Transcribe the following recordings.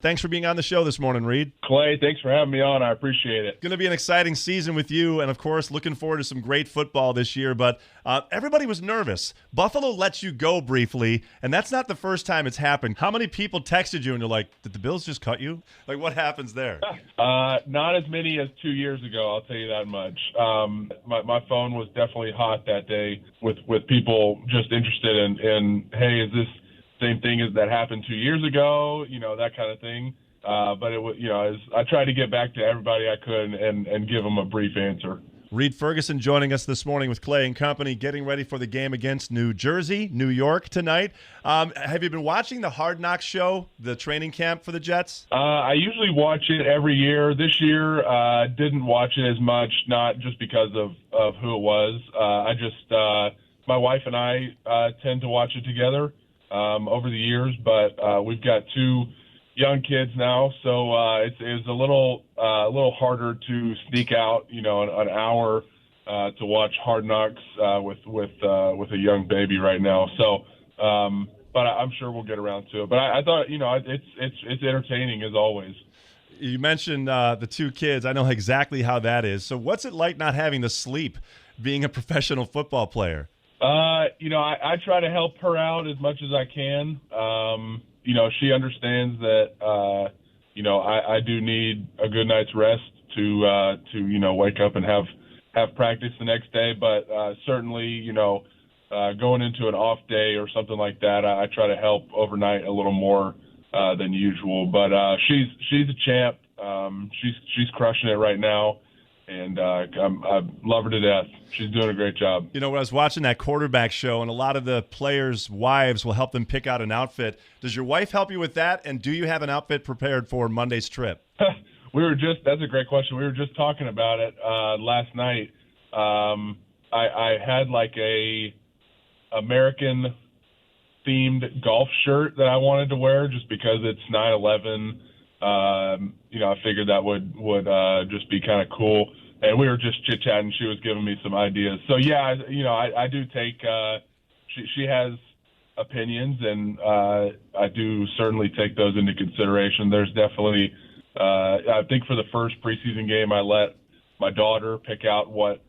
Thanks for being on the show this morning, Reid. Clay, thanks for having me on. I appreciate it. Going to be an exciting season with you, and of course, looking forward to some great football this year. But everybody was nervous. Buffalo let you go briefly, and that's not the first time it's happened. How many people texted you and you're like, did the Bills just cut you? Like, what happens there? Not as many as 2 years ago, I'll tell you that much. My phone was definitely hot that day with people just interested in hey, is this same thing as that happened 2 years ago, that kind of thing. But it was, I tried to get back to everybody I could and give them a brief answer. Reid Ferguson joining us this morning with Clay and Company, getting ready for the game against New York tonight. Have you been watching the Hard Knocks show, the training camp for the Jets? I usually watch it every year. This year, didn't watch it as much, not just because of who it was. My wife and I tend to watch it together over the years, but we've got two young kids now, so it's a little harder to sneak out, an hour to watch Hard Knocks with a young baby right now. So, but I'm sure we'll get around to it. But I thought, it's entertaining as always. You mentioned the two kids. I know exactly how that is. So, what's it like not having the sleep, being a professional football player? I try to help her out as much as I can. She understands that, I do need a good night's rest to wake up and have practice the next day. But certainly, going into an off day or something like that, I try to help overnight a little more than usual. But she's a champ. She's crushing it right now. And I love her to death. She's doing a great job. When I was watching that quarterback show, and a lot of the players' wives will help them pick out an outfit. Does your wife help you with that? And do you have an outfit prepared for Monday's trip? That's a great question. We were just talking about it last night. I had like a American themed golf shirt that I wanted to wear just because it's 9/11. I figured that would just be kind of cool. And we were just chit-chatting. She was giving me some ideas. So, yeah, I do take she has opinions, and I do certainly take those into consideration. There's definitely I think for the first preseason game, I let my daughter pick out what,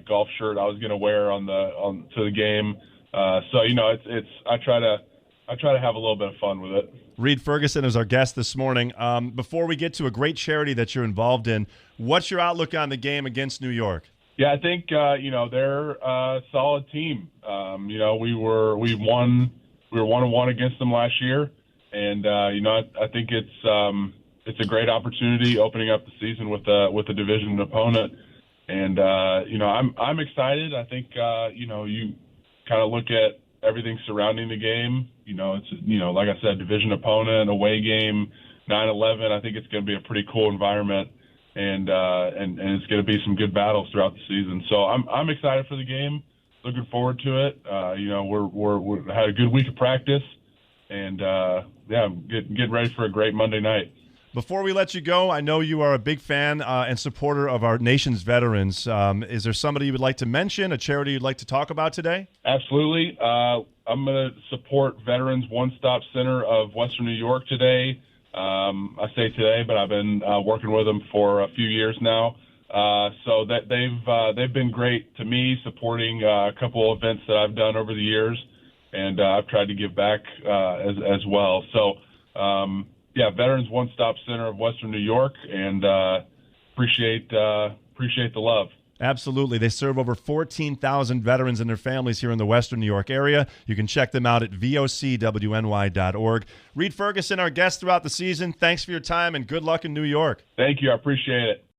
golf shirt I was going to wear to the game. So, I try to have a little bit of fun with it. Reid Ferguson is our guest this morning. Before we get to a great charity that you're involved in, what's your outlook on the game against New York? Yeah, I think they're a solid team. We were 1-1 against them last year, and I think it's a great opportunity opening up the season with a division opponent, and I'm excited. I think you kind of look at everything surrounding the game. It's like I said, division opponent, away game, 9/11. I think it's going to be a pretty cool environment, and it's going to be some good battles throughout the season. So I'm excited for the game. Looking forward to it. We're had a good week of practice, and getting ready for a great Monday night. Before we let you go, I know you are a big fan and supporter of our nation's veterans. Is there somebody you would like to mention, a charity you'd like to talk about today? Absolutely. I'm going to support Veterans One Stop Center of Western New York today. I say today, but I've been working with them for a few years now. So that they've been great to me, supporting a couple of events that I've done over the years, and I've tried to give back as well. So. Veterans One Stop Center of Western New York, and appreciate the love. Absolutely. They serve over 14,000 veterans and their families here in the Western New York area. You can check them out at vocwny.org. Reid Ferguson, our guest throughout the season, thanks for your time, and good luck in New York. Thank you. I appreciate it.